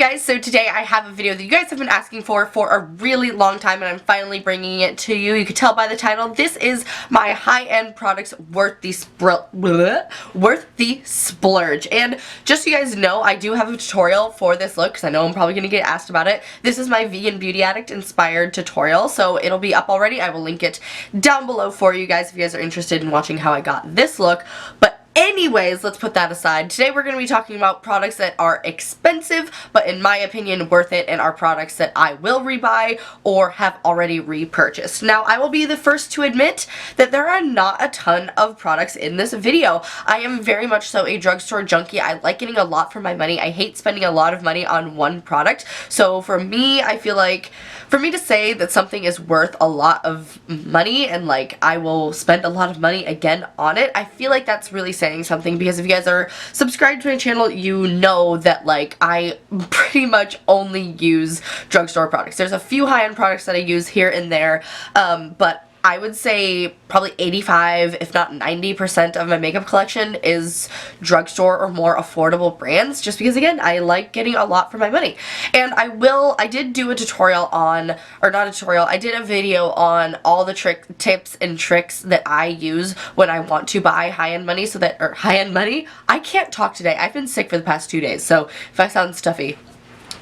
guys, so today I have a video that you guys have been asking for a really long time, and I'm finally bringing it to you. You can tell by the title, this is my high-end products worth the splurge. And just so you guys know, I do have a tutorial for this look, because I know I'm probably going to get asked about it. This is my vegan beauty addict inspired tutorial, so it'll be up already. I will link it down below for you guys if you guys are interested in watching how I got this look. But anyways, let's put that aside. Today we're going to be talking about products that are expensive, but in my opinion worth it, and are products that I will rebuy or have already repurchased. Now, I will be the first to admit that there are not a ton of products in this video. I am very much so a drugstore junkie. I like getting a lot for my money. I hate spending a lot of money on one product. So for me, I feel like for me to say that something is worth a lot of money and like I will spend a lot of money again on it, I feel like that's really saying something, because if you guys are subscribed to my channel, you know that like I pretty much only use drugstore products. There's a few high-end products that I use here and there, but I would say probably 85, if not 90% of my makeup collection is drugstore or more affordable brands, just because, again, I like getting a lot for my money. And I did do a tutorial on, or not a tutorial, I did a video on all the tips and tricks that I use when I want to buy high-end money, high-end money? I can't talk today. I've been sick for the past 2 days, so if I sound stuffy,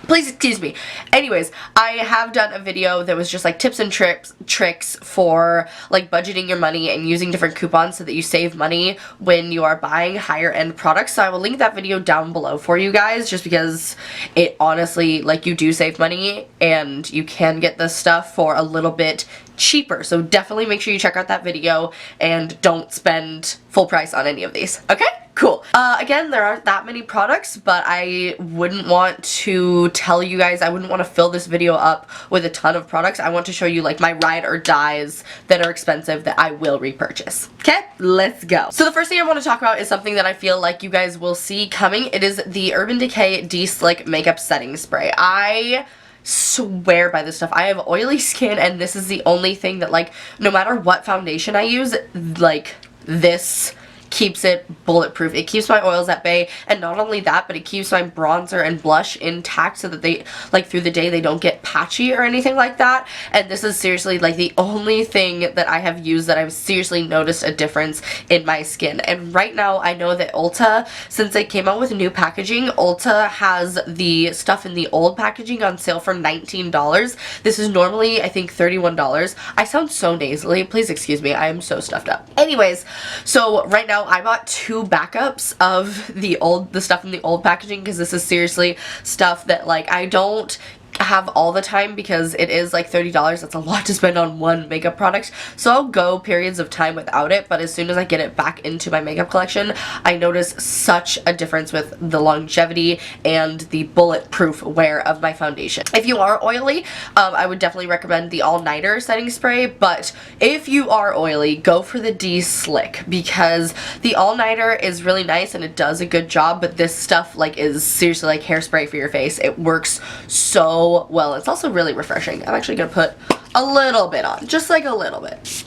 please excuse me. Anyways, I have done a video that was just like tips and tricks for like budgeting your money and using different coupons so that you save money when you are buying higher end products. So I will link that video down below for you guys, just because it honestly, like, you do save money and you can get this stuff for a little bit cheaper. So definitely make sure you check out that video and don't spend full price on any of these. Okay? Cool. Again, there aren't that many products, but I wouldn't want to tell you guys, I wouldn't want to fill this video up with a ton of products. I want to show you like my ride or dies that are expensive that I will repurchase. Okay, let's go. So the first thing I want to talk about is something that I feel like you guys will see coming. It is the Urban Decay De-Slick Makeup Setting Spray. I swear by this stuff. I have oily skin, and this is the only thing that, like, no matter what foundation I use, like, this keeps it bulletproof. It keeps my oils at bay, and not only that, but it keeps my bronzer and blush intact so that they, like, through the day they don't get patchy or anything like that. And this is seriously like the only thing that I have used that I've seriously noticed a difference in my skin. And right now I know that Ulta, since they came out with new packaging, Ulta has the stuff in the old packaging on sale for $19. This is normally, I think, $31. I sound so nasally. Please excuse me. I am so stuffed up. Anyways, so right now I bought 2 backups of the stuff in the old packaging, because this is seriously stuff that, like, I don't have all the time, because it is like $30. That's a lot to spend on one makeup product. So I'll go periods of time without it, but as soon as I get it back into my makeup collection, I notice such a difference with the longevity and the bulletproof wear of my foundation. If you are oily, I would definitely recommend the all-nighter setting spray, but if you are oily, go for the De-Slick, because the all-nighter is really nice and it does a good job, but this stuff, like, is seriously like hairspray for your face. It works so well. It's also really refreshing. I'm actually gonna put a little bit on, just like a little bit.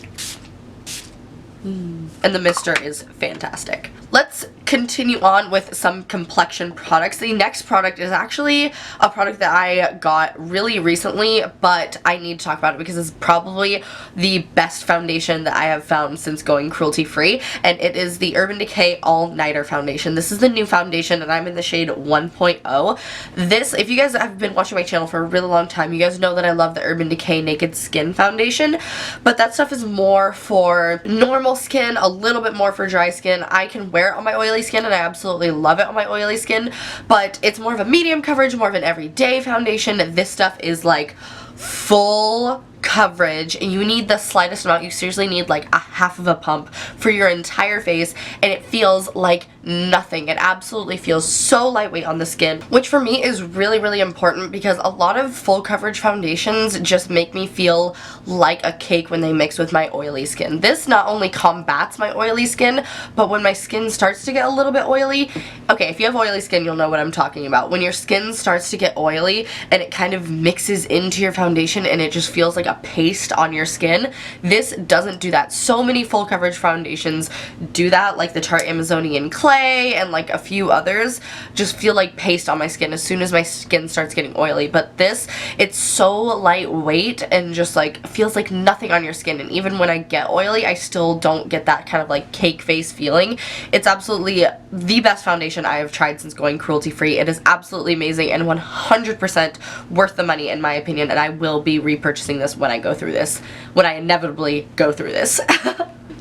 And the mister is fantastic. Let's continue on with some complexion products. The next product is actually a product that I got really recently, but I need to talk about it because it's probably the best foundation that I have found since going cruelty-free, and it is the Urban Decay All-Nighter Foundation. This is the new foundation, and I'm in the shade 1.0. This, if you guys have been watching my channel for a really long time, you guys know that I love the Urban Decay Naked Skin Foundation, but that stuff is more for normal skin, a little bit more for dry skin. I can wear it on my oily skin, and I absolutely love it on my oily skin, but it's more of a medium coverage, more of an everyday foundation. This stuff is like full coverage, and you need the slightest amount. You seriously need like a half of a pump for your entire face, and it feels like nothing. It absolutely feels so lightweight on the skin, which for me is really, really important, because a lot of full coverage foundations just make me feel like a cake when they mix with my oily skin. This not only combats my oily skin, but when my skin starts to get a little bit oily, okay, if you have oily skin, you'll know what I'm talking about. When your skin starts to get oily and it kind of mixes into your foundation and it just feels like a paste on your skin. This doesn't do that. So many full coverage foundations do that, like the Tarte Amazonian Clay and like a few others just feel like paste on my skin as soon as my skin starts getting oily. But this, it's so lightweight and just like feels like nothing on your skin, and even when I get oily I still don't get that kind of like cake face feeling. It's absolutely the best foundation I have tried since going cruelty free. It is absolutely amazing and 100% worth the money in my opinion, and I will be repurchasing this when I go through this, when I inevitably go through this.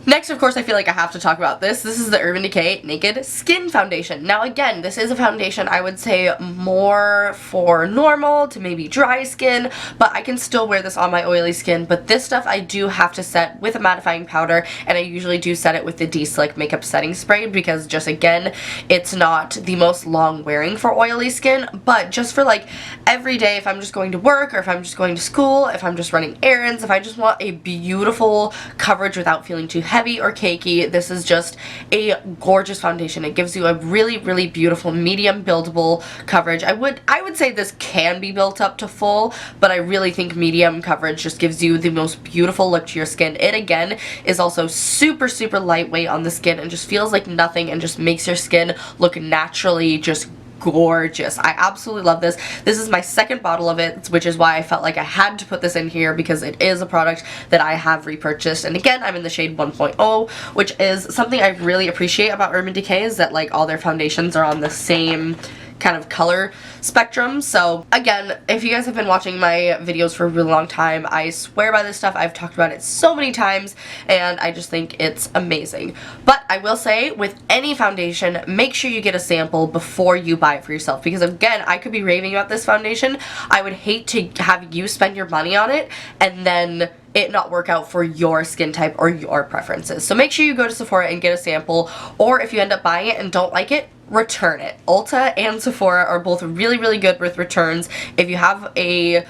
Next, of course, I feel like I have to talk about this. This is the Urban Decay Naked Skin Foundation. Now, again, this is a foundation I would say more for normal to maybe dry skin, but I can still wear this on my oily skin. But this stuff I do have to set with a mattifying powder, and I usually do set it with the De-Slick Makeup Setting Spray because just, again, it's not the most long wearing for oily skin, but just for like every day, if I'm just going to work or if I'm just going to school, if I'm just running errands, if I just want a beautiful coverage without feeling too heavy or cakey, this is just a gorgeous foundation. It gives you a really, really beautiful medium buildable coverage. I would say this can be built up to full, but I really think medium coverage just gives you the most beautiful look to your skin. It again is also super, super lightweight on the skin and just feels like nothing and just makes your skin look naturally just gorgeous. I absolutely love this. This is my second bottle of it, which is why I felt like I had to put this in here because it is a product that I have repurchased. And again, I'm in the shade 1.0, which is something I really appreciate about Urban Decay, is that like all their foundations are on the same kind of color spectrum. So again, if you guys have been watching my videos for a really long time, I swear by this stuff. I've talked about it so many times and I just think it's amazing. But I will say, with any foundation, make sure you get a sample before you buy it for yourself, because again, I could be raving about this foundation. I would hate to have you spend your money on it and then it not work out for your skin type or your preferences. So make sure you go to Sephora and get a sample, or if you end up buying it and don't like it, return it. Ulta and Sephora are both really, really good with returns. If you have a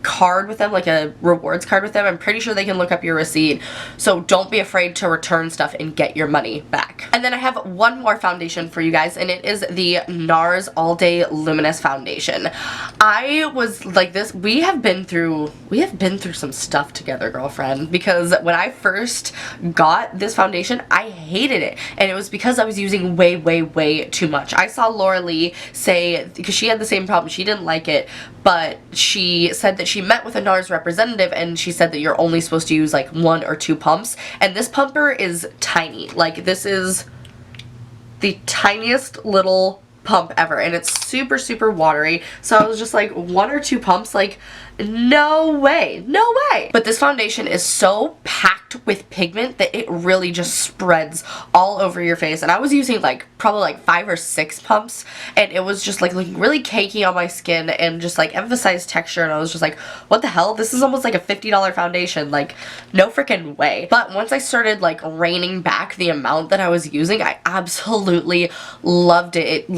card with them, like a rewards card with them, I'm pretty sure they can look up your receipt. So don't be afraid to return stuff and get your money back. And then I have one more foundation for you guys, and it is the Nars All Day Luminous Foundation. I was like this, we have been through some stuff together, girlfriend, because when I first got this foundation, I hated it, and it was because I was using way, way, way too much. I saw Laura Lee say, because she had the same problem, she didn't like it, but she said that she met with a Nars representative and she said that you're only supposed to use like 1 or 2 pumps, and this pumper is tiny. Like, this is the tiniest little pump ever, and it's super, super watery. So I was just like, 1 or 2 pumps, like, no way, no way. But this foundation is so packed with pigment that it really just spreads all over your face, and I was using like probably like 5 or 6 pumps, and it was just like looking really cakey on my skin and just like emphasized texture, and I was just like, what the hell, this is almost like a $50 foundation, like no freaking way. But once I started like reining back the amount that I was using, I absolutely loved it.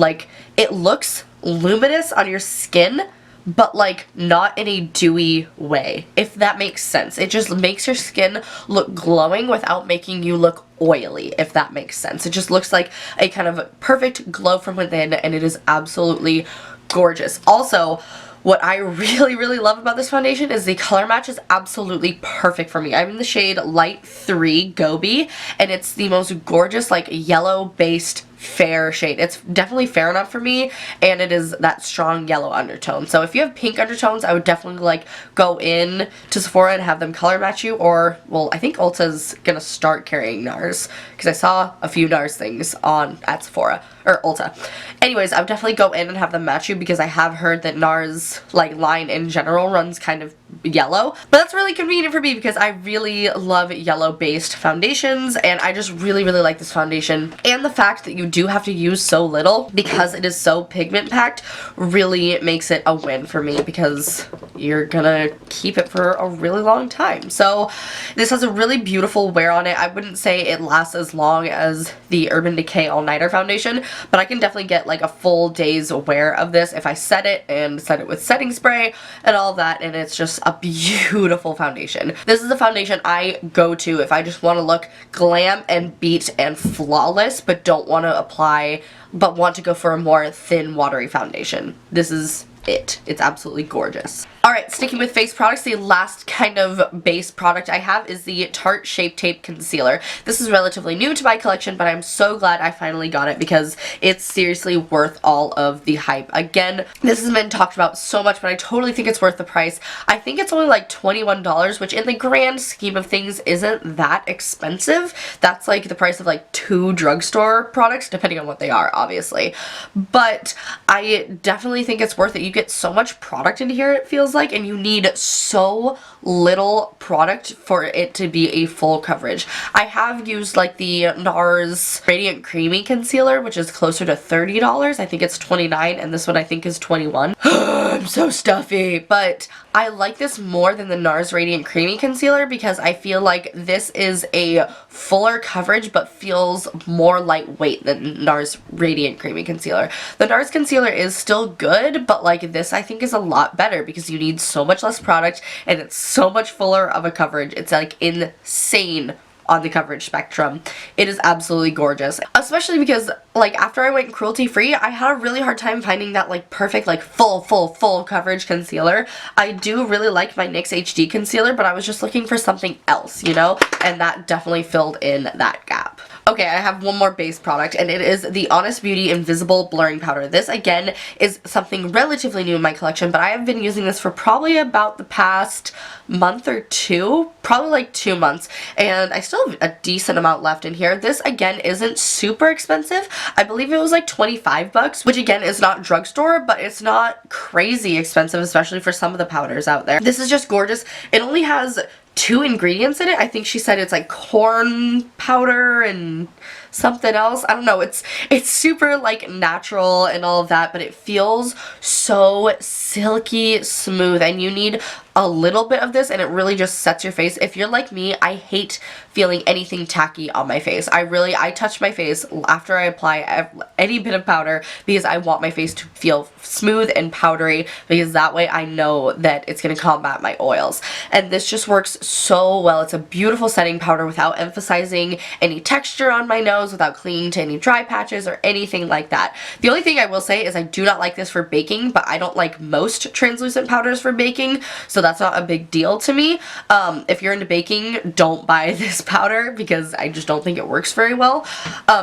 It looks luminous on your skin, but like not in a dewy way, if that makes sense. It just makes your skin look glowing without making you look oily, if that makes sense. It just looks like a kind of perfect glow from within, and it is absolutely gorgeous. Also, what I really, really love about this foundation is the color match is absolutely perfect for me. I'm in the shade Light 3 Gobi, and it's the most gorgeous like yellow based fair shade. It's definitely fair enough for me, and it is that strong yellow undertone. So if you have pink undertones, I would definitely like go in to Sephora and have them color match you, or, well, I think Ulta's gonna start carrying Nars, because I saw a few Nars things at Sephora, or Ulta. Anyways, I would definitely go in and have them match you, because I have heard that Nars, like, line in general runs kind of yellow, but that's really convenient for me because I really love yellow based foundations, and I just really, really like this foundation. And the fact that you do have to use so little because it is so pigment packed really makes it a win for me, because you're gonna keep it for a really long time. So this has a really beautiful wear on it. I wouldn't say it lasts as long as the Urban Decay All Nighter foundation, but I can definitely get like a full day's wear of this if I set it and set it with setting spray and all that, and it's just a beautiful foundation. This is a foundation I go to if I just want to look glam and beat and flawless, but don't want to apply, but want to go for a more thin, watery foundation. This is it. It's absolutely gorgeous. Alright, Alright, sticking with face products, the last kind of base product I have is the Tarte Shape Tape Concealer. This is relatively new to my collection, but I'm so glad I finally got it because it's seriously worth all of the hype. Again, this has been talked about so much, but I totally think it's worth the price. I think it's only like $21, which in the grand scheme of things isn't that expensive. That's like the price of like 2 drugstore products, depending on what they are, obviously. But I definitely think it's worth it. You get so much product in here, it feels like, and you need so little product for it to be a full coverage. I have used like the Nars Radiant Creamy Concealer, which is closer to $30. I think it's $29, and this one I think is $21. I'm so stuffy. But I like this more than the Nars Radiant Creamy Concealer because I feel like this is a fuller coverage but feels more lightweight than Nars Radiant Creamy Concealer. The Nars Concealer is still good, but like this I think is a lot better because you need so much less product and it's so much fuller of a coverage. It's like insane on the coverage spectrum. It is absolutely gorgeous, especially because like after I went cruelty free, I had a really hard time finding that like perfect like full coverage concealer. I do really like my NYX HD concealer, but I was just looking for something else, you know, and that definitely filled in that gap. Okay, I have one more base product, and it is the Honest Beauty Invisible Blurring Powder. This, again, is something relatively new in my collection, but I have been using this for probably about the past month or two, probably like 2 months, and I still have a decent amount left in here. This, again, isn't super expensive. I believe it was like 25 bucks, which, again, is not drugstore, but it's not crazy expensive, especially for some of the powders out there. This is just gorgeous. It only has 2 ingredients in it. I think she said it's like corn powder and something else. I don't know. It's super like natural and all of that, but it feels so silky smooth, and you need a little bit of this and it really just sets your face. If you're like me, I hate feeling anything tacky on my face. I touch my face after I apply any bit of powder because I want my face to feel smooth and powdery, because that way I know that it's going to combat my oils. And this just works so well. It's a beautiful setting powder without emphasizing any texture on my nose, without clinging to any dry patches or anything like that. The only thing I will say is I do not like this for baking, but I don't like most translucent powders for baking, so that's not a big deal to me. If you're into baking, don't buy this powder because I just don't think it works very well.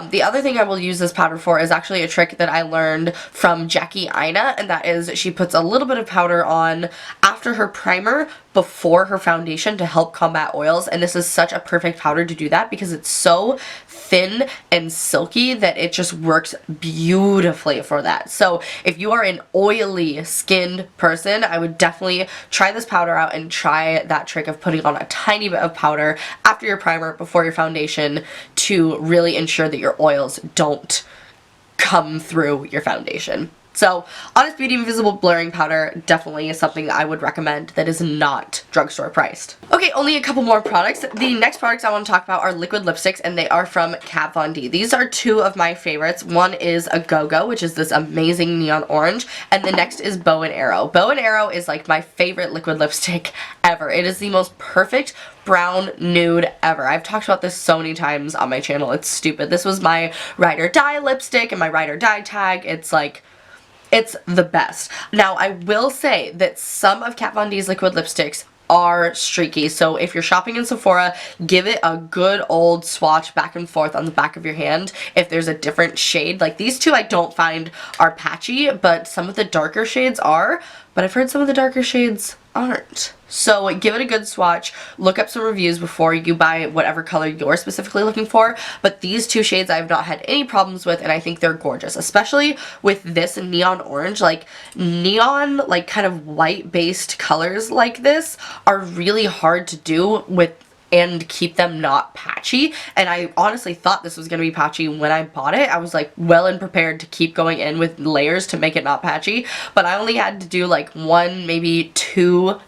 The other thing I will use this powder for is actually a trick that I learned from Jackie Aina, and that is she puts a little bit of powder on after her primer before her foundation to help combat oils, and this is such a perfect powder to do that because it's so thin and silky that it just works beautifully for that. So if you are an oily skinned person, I would definitely try this powder out and try that trick of putting on a tiny bit of powder after your primer before your foundation to really ensure that your oils don't come through your foundation. So, Honest Beauty Invisible Blurring Powder definitely is something that I would recommend that is not drugstore priced. Okay, only a couple more products. The next products I want to talk about are liquid lipsticks, and they are from Kat Von D. These are 2 of my favorites. One is a Go-Go, which is this amazing neon orange, and the next is Bow and Arrow. Bow and Arrow is like my favorite liquid lipstick ever. It is the most perfect brown nude ever. I've talked about this so many times on my channel. It's stupid. This was my Ride or Die lipstick and my Ride or Die tag. It's like, it's the best. Now, I will say that some of Kat Von D's liquid lipsticks are streaky, so if you're shopping in Sephora, give it a good old swatch back and forth on the back of your hand if there's a different shade. Like these 2 I don't find are patchy, but some of the darker shades are, but I've heard some of the darker shades aren't. So give it a good swatch, look up some reviews before you buy whatever color you're specifically looking for, but these 2 shades I've not had any problems with, and I think they're gorgeous, especially with this neon orange. Like neon, like kind of white based colors like this are really hard to do with and keep them not patchy, and I honestly thought this was going to be patchy when I bought it. I was like well and prepared to keep going in with layers to make it not patchy, but I only had to do like 1, maybe two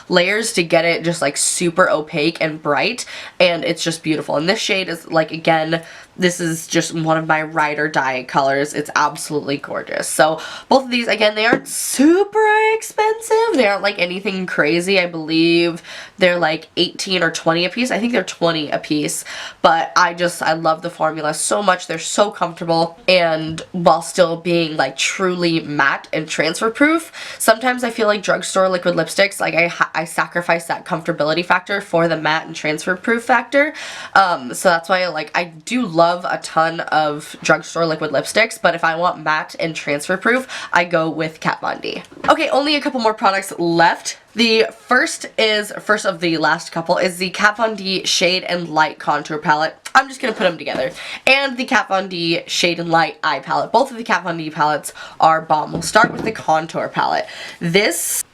layers to get it just like super opaque and bright, and it's just beautiful. And this shade is like, again, this is just one of my ride or die colors. It's absolutely gorgeous. So both of these, again, they aren't super expensive. They aren't like anything crazy. I believe they're like 18 or 20 a piece. I think they're 20 a piece, but I love the formula so much. They're so comfortable, and while still being like truly matte and transfer proof. Sometimes I feel like drugstore liquid lipsticks, like I sacrifice that comfortability factor for the matte and transfer proof factor. So that's why I do love a ton of drugstore liquid lipsticks, but if I want matte and transfer proof, I go with Kat Von D. Okay, only a couple more products left. The first of the last couple is the Kat Von D Shade and Light Contour Palette. I'm just going to put them together. And the Kat Von D Shade and Light Eye Palette. Both of the Kat Von D palettes are bomb. We'll start with the Contour Palette. This,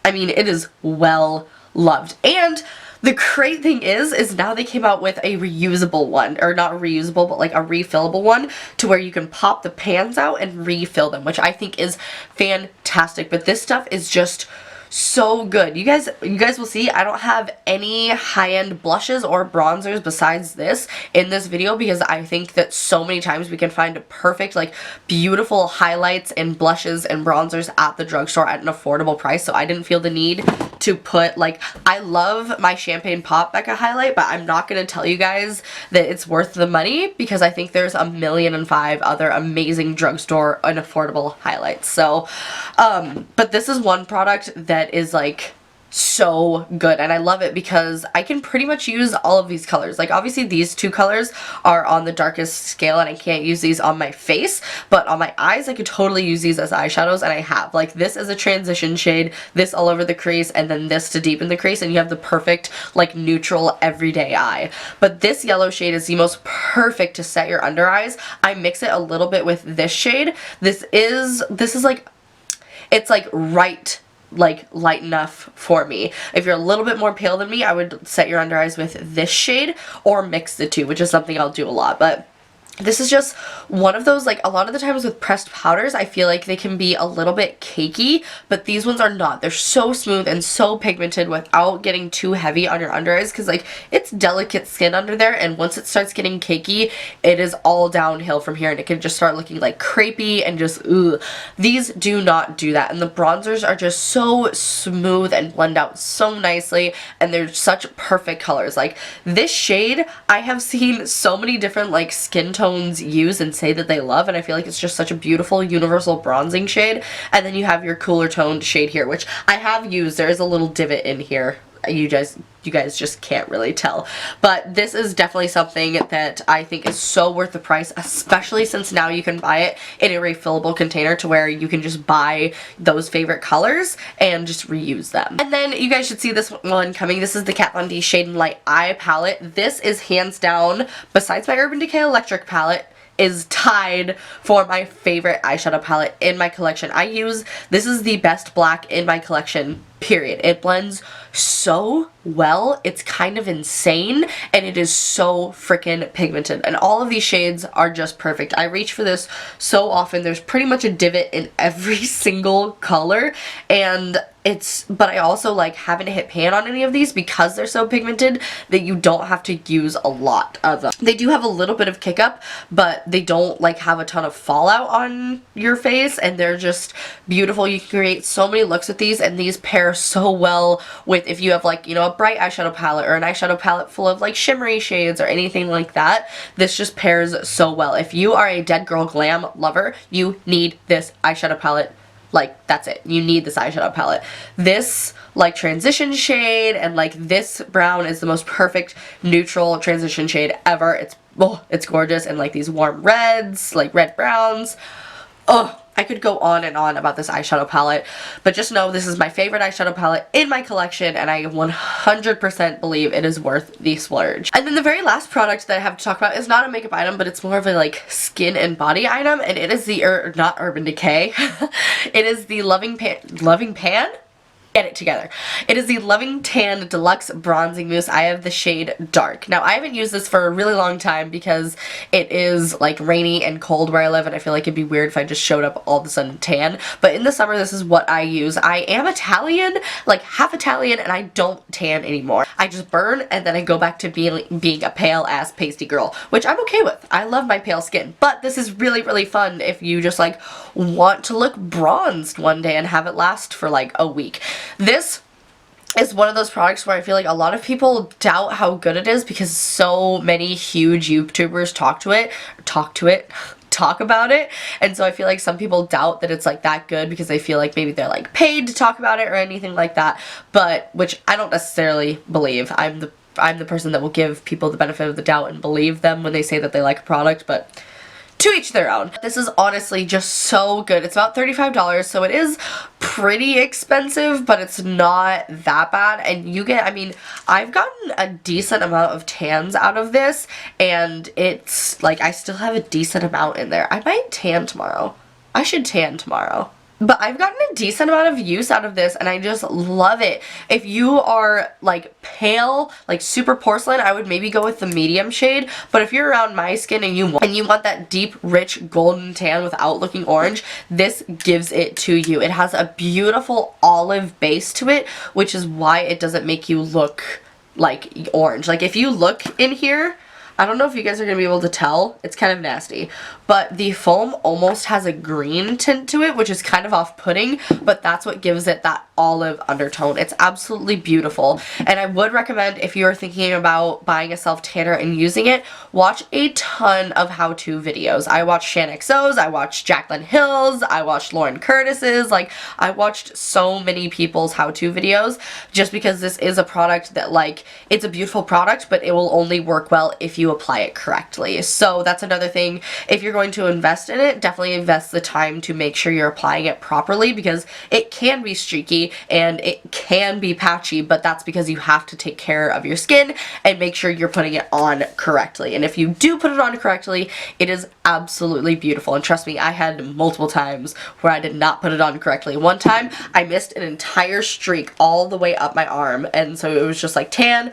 I mean, it is well loved. And the great thing is now they came out with a reusable one, or not reusable, but like a refillable one, to where you can pop the pans out and refill them, which I think is fantastic. But this stuff is just so good. You guys will see I don't have any high-end blushes or bronzers besides this in this video, because I think that so many times we can find perfect, like, beautiful highlights and blushes and bronzers at the drugstore at an affordable price. So I didn't feel the need to put, like, I love my Champagne Pop Becca highlight, but I'm not going to tell you guys that it's worth the money, because I think there's 1,000,005 other amazing drugstore and affordable highlights. So but this is one product that is like so good, and I love it because I can pretty much use all of these colors. Like, obviously these two colors are on the darkest scale and I can't use these on my face, but on my eyes I could totally use these as eyeshadows, and I have. Like, this is a transition shade, this all over the crease, and then this to deepen the crease, and you have the perfect, like, neutral everyday eye. But this yellow shade is the most perfect to set your under eyes. I mix it a little bit with this shade. This is like, it's like right, like, light enough for me. If you're a little bit more pale than me, I would set your under eyes with this shade or mix the two, which is something I'll do a lot. But this is just one of those, like, a lot of the times with pressed powders, I feel like they can be a little bit cakey, but these ones are not. They're so smooth and so pigmented without getting too heavy on your under eyes, because, like, it's delicate skin under there, and once it starts getting cakey, it is all downhill from here, and it can just start looking like crepey and just, ugh. These do not do that, and the bronzers are just so smooth and blend out so nicely, and they're such perfect colors. Like, this shade, I have seen so many different, like, skin tones use and say that they love, and I feel like it's just such a beautiful universal bronzing shade. And then you have your cooler toned shade here, which I have used. There is a little divot in here. You guys just can't really tell, but this is definitely something that I think is so worth the price, especially since now you can buy it in a refillable container, to where you can just buy those favorite colors and just reuse them. And then you guys should see this one coming. This is the Kat Von D Shade and Light Eye Palette. This is hands down, besides my Urban Decay Electric palette, is tied for my favorite eyeshadow palette in my collection. This is the best black in my collection, period. It blends so well, it's kind of insane, and it is so freaking pigmented, and all of these shades are just perfect. I reach for this so often. There's pretty much a divot in every single color, and but I also like haven't hit pan on any of these because they're so pigmented that you don't have to use a lot of them. They do have a little bit of kick up, but they don't like have a ton of fallout on your face, and they're just beautiful. You can create so many looks with these, and these pair so well with, if you have, like, you know, a bright eyeshadow palette or an eyeshadow palette full of like shimmery shades or anything like that. This just pairs so well. If you are a dead girl glam lover, you need this eyeshadow palette. Like, that's it. You need this eyeshadow palette. This, like, transition shade and, like, this brown is the most perfect neutral transition shade ever. It's gorgeous. And, like, these warm reds, like red browns. Oh, I could go on and on about this eyeshadow palette, but just know this is my favorite eyeshadow palette in my collection, and I 100% believe it is worth the splurge. And then the very last product that I have to talk about is not a makeup item, but it's more of a, like, skin and body item, and it is the, not Urban Decay, it is the Loving Pan? get it together. It is the Loving Tan Deluxe Bronzing Mousse. I have the shade Dark. Now, I haven't used this for a really long time because it is like rainy and cold where I live, and I feel like it'd be weird if I just showed up all of a sudden tan. But in the summer, this is what I use. I am Italian, like half Italian, and I don't tan anymore. I just burn, and then I go back to being a pale-ass pasty girl, which I'm okay with. I love my pale skin, but this is really, really fun if you just like want to look bronzed one day and have it last for like a week. This is one of those products where I feel like a lot of people doubt how good it is because so many huge YouTubers talk about it, and so I feel like some people doubt that it's like that good because they feel like maybe they're like paid to talk about it or anything like that, but which I don't necessarily believe. I'm the person that will give people the benefit of the doubt and believe them when they say that they like a product, but to each their own. This is honestly just so good. It's about $35, so it is pretty expensive, but it's not that bad. And you get, I mean, I've gotten a decent amount of tans out of this, and it's like I still have a decent amount in there. I might tan tomorrow. I should tan tomorrow. But I've gotten a decent amount of use out of this, and I just love it. If you are like pale, like super porcelain, I would maybe go with the medium shade. But if you're around my skin and you want that deep, rich golden tan without looking orange, this gives it to you. It has a beautiful olive base to it, which is why it doesn't make you look like orange. Like if you look in here, I don't know if you guys are going to be able to tell. It's kind of nasty. But the foam almost has a green tint to it, which is kind of off-putting, but that's what gives it that olive undertone. It's absolutely beautiful. And I would recommend, if you're thinking about buying a self-tanner and using it, watch a ton of how-to videos. I watched Shan XO's, I watched Jaclyn Hill's, I watched Lauren Curtis's. Like, I watched so many people's how-to videos just because this is a product that, like, it's a beautiful product, but it will only work well if you apply it correctly. So that's another thing. If you're going to invest in it, definitely invest the time to make sure you're applying it properly, because it can be streaky and it can be patchy, but that's because you have to take care of your skin and make sure you're putting it on correctly. And if you do put it on correctly, it is absolutely beautiful. And trust me, I had multiple times where I did not put it on correctly. One time I missed an entire streak all the way up my arm, and so it was just like tan,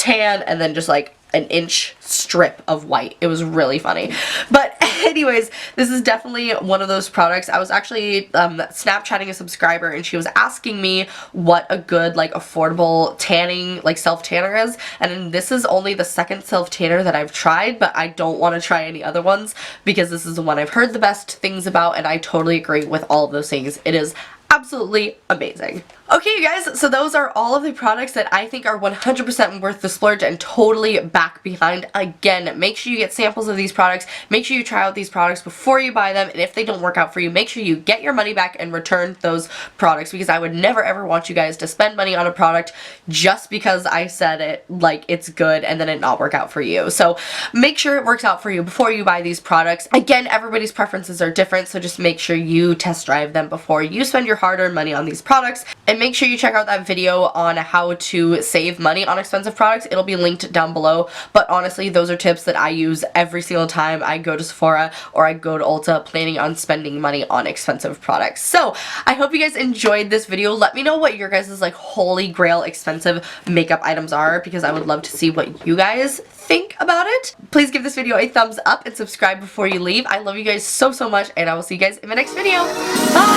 and then just like an inch strip of white. It was really funny. But anyways, this is definitely one of those products. I was actually Snapchatting a subscriber, and she was asking me what a good like affordable tanning like self-tanner is, and then this is only the second self-tanner that I've tried, but I don't want to try any other ones because this is the one I've heard the best things about, and I totally agree with all of those things. It is absolutely amazing. Okay, you guys, so those are all of the products that I think are 100% worth the splurge and totally back behind. Again, make sure you get samples of these products, make sure you try out these products before you buy them, and if they don't work out for you, make sure you get your money back and return those products, because I would never ever want you guys to spend money on a product just because I said it, like it's good, and then it not work out for you. So make sure it works out for you before you buy these products. Again, everybody's preferences are different, so just make sure you test drive them before you spend your hard-earned money on these products. And make sure you check out that video on how to save money on expensive products. It'll be linked down below. But honestly, those are tips that I use every single time I go to Sephora or I go to Ulta planning on spending money on expensive products. So I hope you guys enjoyed this video. Let me know what your guys' like holy grail expensive makeup items are, because I would love to see what you guys think about it. Please give this video a thumbs up and subscribe before you leave. I love you guys so much, and I will see you guys in my next video. Bye!